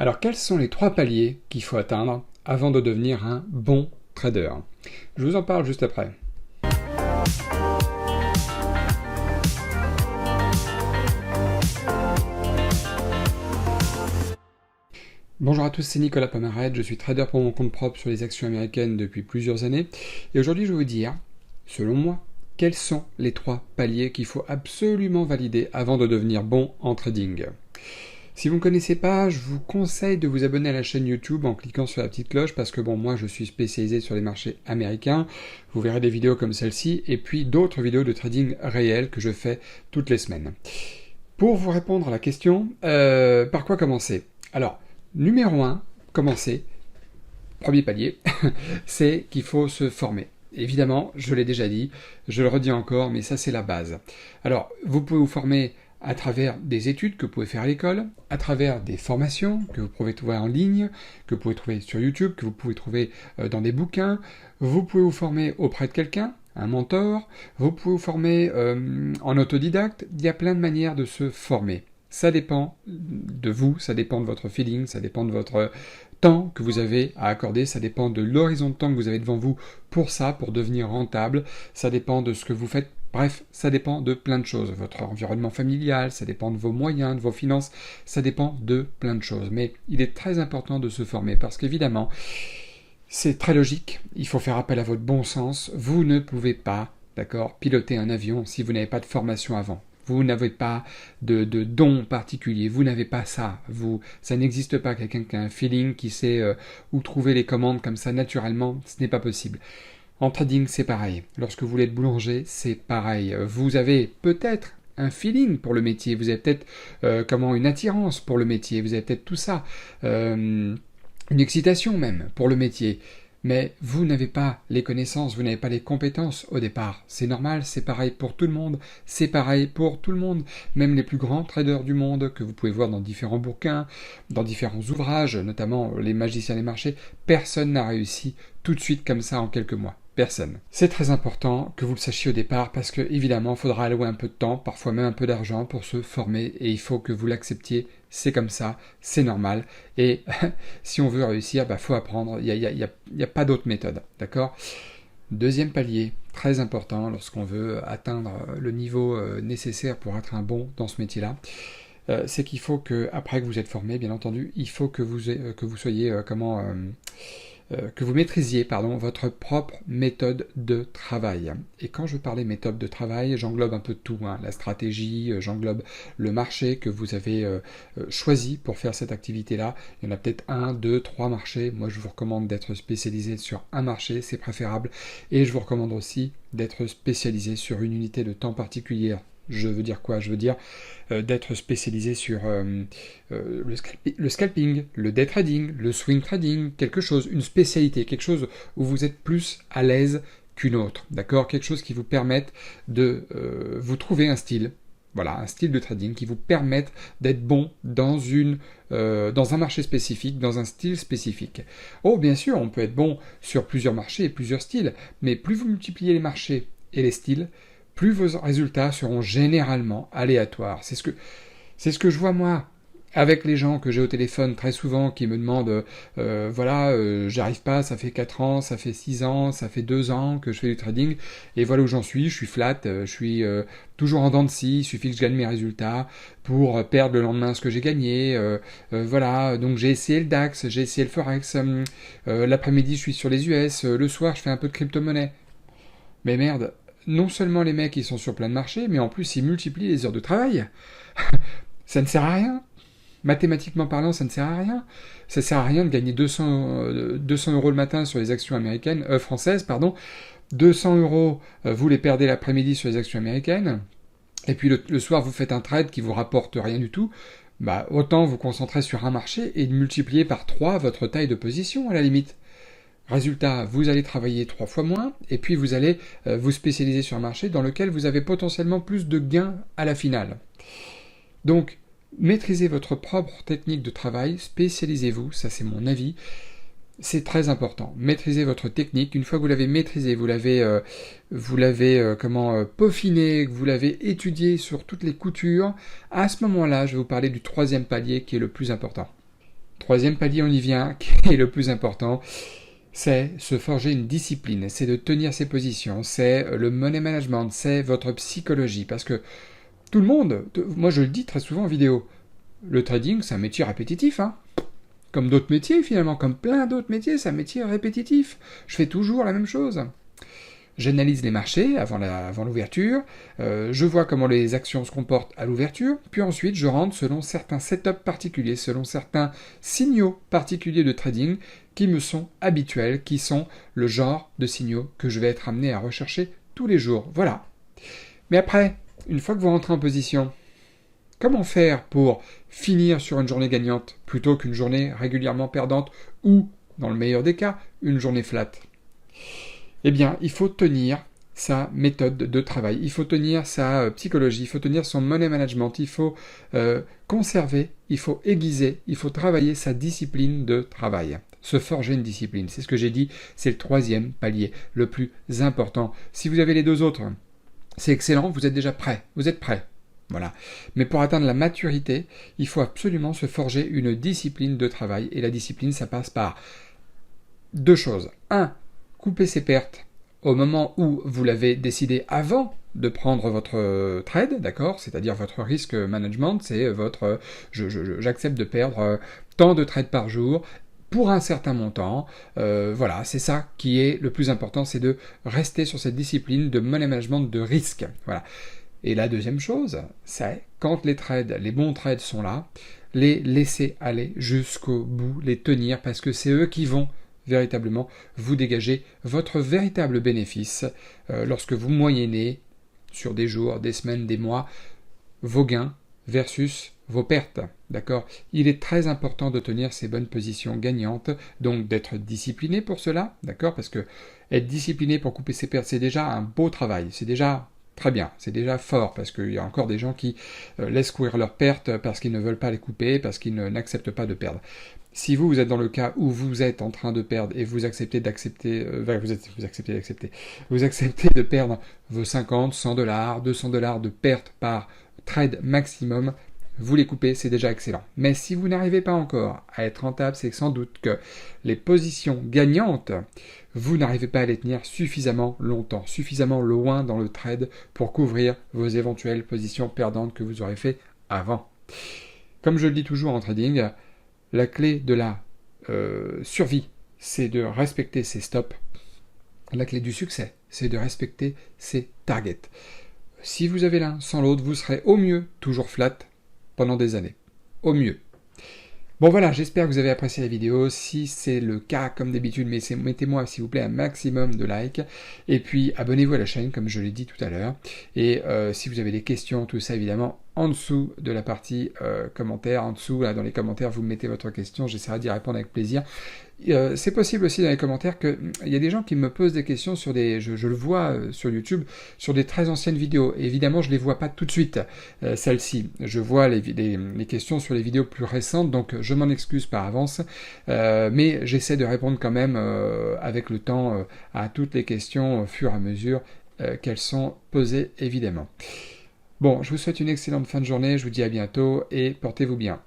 Alors, quels sont les 3 paliers qu'il faut atteindre avant de devenir un bon trader? Je vous en parle juste après. Bonjour à tous, c'est Nicolas Pomarède, je suis trader pour mon compte propre sur les actions américaines depuis plusieurs années. Et aujourd'hui, je vais vous dire, selon moi, quels sont les 3 paliers qu'il faut absolument valider avant de devenir bon en trading. Si vous ne me connaissez pas, je vous conseille de vous abonner à la chaîne YouTube en cliquant sur la petite cloche parce que moi je suis spécialisé sur les marchés américains. Vous verrez des vidéos comme celle-ci et puis d'autres vidéos de trading réel que je fais toutes les semaines. Pour vous répondre à la question, par quoi commencer? Alors, numéro 1, commencer, premier palier, c'est qu'il faut se former. Évidemment, je l'ai déjà dit, je le redis encore, mais ça c'est la base. Alors, vous pouvez vous former à travers des études que vous pouvez faire à l'école, à travers des formations que vous pouvez trouver en ligne, que vous pouvez trouver sur YouTube, que vous pouvez trouver dans des bouquins. Vous pouvez vous former auprès de quelqu'un, un mentor. Vous pouvez vous former en autodidacte. Il y a plein de manières de se former. Ça dépend de vous, ça dépend de votre feeling, ça dépend de votre temps que vous avez à accorder, ça dépend de l'horizon de temps que vous avez devant vous pour ça, pour devenir rentable, ça dépend de ce que vous faites. Bref, ça dépend de plein de choses. Votre environnement familial, ça dépend de vos moyens, de vos finances, ça dépend de plein de choses. Mais il est très important de se former parce qu'évidemment, c'est très logique. Il faut faire appel à votre bon sens. Vous ne pouvez pas, d'accord, piloter un avion si vous n'avez pas de formation avant. Vous n'avez pas de don particulier, vous n'avez pas ça. Ça n'existe pas, quelqu'un qui a un feeling, qui sait où trouver les commandes comme ça naturellement, ce n'est pas possible. En trading, c'est pareil. Lorsque vous voulez être boulanger, c'est pareil. Vous avez peut-être un feeling pour le métier, vous avez peut-être une attirance pour le métier, vous avez peut-être tout ça, une excitation même pour le métier. Mais vous n'avez pas les connaissances, vous n'avez pas les compétences au départ. C'est normal, c'est pareil pour tout le monde, c'est pareil pour tout le monde. Même les plus grands traders du monde, que vous pouvez voir dans différents bouquins, dans différents ouvrages, notamment les magiciens des marchés, personne n'a réussi tout de suite comme ça en quelques mois. Personne. C'est très important que vous le sachiez au départ parce que évidemment, il faudra allouer un peu de temps, parfois même un peu d'argent pour se former et il faut que vous l'acceptiez. C'est comme ça, c'est normal. Et si on veut réussir, faut apprendre. Il n'y a pas d'autre méthode, d'accord? Deuxième palier, très important lorsqu'on veut atteindre le niveau nécessaire pour être un bon dans ce métier-là, c'est qu'il faut que, après que vous êtes formé, bien entendu, il faut que vous soyez que vous maîtrisiez votre propre méthode de travail. Et quand je parlais méthode de travail, j'englobe un peu de tout, la stratégie, j'englobe le marché que vous avez choisi pour faire cette activité-là. Il y en a peut-être 1, 2, 3 marchés. Moi, je vous recommande d'être spécialisé sur un marché, c'est préférable. Et je vous recommande aussi d'être spécialisé sur une unité de temps particulière. Je veux dire quoi? Je veux dire d'être spécialisé sur le scalping, le day trading, le swing trading, quelque chose, une spécialité, quelque chose où vous êtes plus à l'aise qu'une autre, d'accord? Quelque chose qui vous permette de vous trouver un style. Voilà, un style de trading qui vous permette d'être bon dans un marché spécifique, dans un style spécifique. Oh, bien sûr, on peut être bon sur plusieurs marchés et plusieurs styles, mais plus vous multipliez les marchés et les styles, plus vos résultats seront généralement aléatoires. C'est ce que je vois moi avec les gens que j'ai au téléphone très souvent qui me demandent j'arrive pas, ça fait 4 ans, ça fait 6 ans, ça fait 2 ans que je fais du trading et voilà où j'en suis, je suis flat, je suis toujours en dents de scie, il suffit que je gagne mes résultats pour perdre le lendemain ce que j'ai gagné, donc j'ai essayé le DAX, j'ai essayé le Forex, l'après-midi je suis sur les US, le soir je fais un peu de crypto-monnaie. Mais merde, non seulement les mecs ils sont sur plein de marchés, mais en plus ils multiplient les heures de travail. Ça ne sert à rien. Mathématiquement parlant, ça ne sert à rien. Ça ne sert à rien de gagner 200 euros le matin sur les actions françaises. 200 euros, vous les perdez l'après-midi sur les actions américaines. Et puis le soir, vous faites un trade qui vous rapporte rien du tout. Autant vous concentrer sur un marché et de multiplier par 3 votre taille de position à la limite. Résultat, vous allez travailler 3 fois moins, et puis vous allez vous spécialiser sur un marché dans lequel vous avez potentiellement plus de gains à la finale. Donc, maîtrisez votre propre technique de travail, spécialisez-vous, ça c'est mon avis, c'est très important. Maîtrisez votre technique, une fois que vous l'avez maîtrisée, vous l'avez peaufiné, que vous l'avez étudié sur toutes les coutures, à ce moment-là, je vais vous parler du 3e palier qui est le plus important. Troisième palier, on y vient, qui est le plus important, c'est se forger une discipline, c'est de tenir ses positions, c'est le money management, c'est votre psychologie. Parce que tout le monde, moi je le dis très souvent en vidéo, le trading c'est un métier répétitif, hein. Comme d'autres métiers finalement, comme plein d'autres métiers, c'est un métier répétitif. Je fais toujours la même chose. J'analyse les marchés avant l'ouverture, je vois comment les actions se comportent à l'ouverture, puis ensuite je rentre selon certains setups particuliers, selon certains signaux particuliers de trading qui me sont habituels, qui sont le genre de signaux que je vais être amené à rechercher tous les jours. Voilà. Mais après, une fois que vous rentrez en position, comment faire pour finir sur une journée gagnante plutôt qu'une journée régulièrement perdante ou, dans le meilleur des cas, une journée flat? Eh bien, il faut tenir sa méthode de travail, il faut tenir sa psychologie, il faut tenir son money management, il faut conserver, il faut aiguiser, il faut travailler sa discipline de travail. Se forger une discipline, c'est ce que j'ai dit, c'est le troisième palier, le plus important. Si vous avez les deux autres, c'est excellent, vous êtes déjà prêt, vous êtes prêt. Voilà. Mais pour atteindre la maturité, il faut absolument se forger une discipline de travail. Et la discipline, ça passe par deux choses. Un, couper ses pertes au moment où vous l'avez décidé avant de prendre votre trade, d'accord? C'est-à-dire votre risque management, c'est votre j'accepte de perdre tant de trades par jour pour un certain montant. Voilà, c'est ça qui est le plus important, c'est de rester sur cette discipline de money management de risque. Voilà. Et la deuxième chose, c'est quand les bons trades sont là, les laisser aller jusqu'au bout, les tenir, parce que c'est eux qui vont véritablement vous dégager votre véritable bénéfice lorsque vous moyennez sur des jours, des semaines, des mois, vos gains versus vos pertes, d'accord? Il est très important de tenir ces bonnes positions gagnantes, donc d'être discipliné pour cela, d'accord? Parce que être discipliné pour couper ses pertes, c'est déjà un beau travail, c'est déjà très bien, c'est déjà fort, parce qu'il y a encore des gens qui laissent courir leurs pertes parce qu'ils ne veulent pas les couper, parce qu'ils n'acceptent pas de perdre. Si vous êtes dans le cas où vous êtes en train de perdre et vous acceptez vous acceptez de perdre vos 50, 100 dollars, 200 dollars de perte par trade maximum, vous les coupez, c'est déjà excellent. Mais si vous n'arrivez pas encore à être rentable, c'est sans doute que les positions gagnantes, vous n'arrivez pas à les tenir suffisamment longtemps, suffisamment loin dans le trade pour couvrir vos éventuelles positions perdantes que vous aurez fait avant. Comme je le dis toujours en trading, la clé de la survie, c'est de respecter ses stops. La clé du succès, c'est de respecter ses targets. Si vous avez l'un sans l'autre, vous serez au mieux toujours flat pendant des années. Au mieux. Bon voilà, j'espère que vous avez apprécié la vidéo. Si c'est le cas, comme d'habitude, mettez-moi s'il vous plaît un maximum de likes. Et puis abonnez-vous à la chaîne, comme je l'ai dit tout à l'heure. Et si vous avez des questions, tout ça évidemment, en dessous de la partie commentaires, en dessous, là, dans les commentaires, vous mettez votre question, j'essaierai d'y répondre avec plaisir. C'est possible aussi dans les commentaires qu'il y a des gens qui me posent des questions sur des, je le vois sur YouTube, sur des très anciennes vidéos. Et évidemment, je les vois pas tout de suite, celles-ci. Je vois les questions sur les vidéos plus récentes, donc je m'en excuse par avance. Mais j'essaie de répondre quand même avec le temps à toutes les questions au fur et à mesure qu'elles sont posées, évidemment. Bon, je vous souhaite une excellente fin de journée, je vous dis à bientôt et portez-vous bien.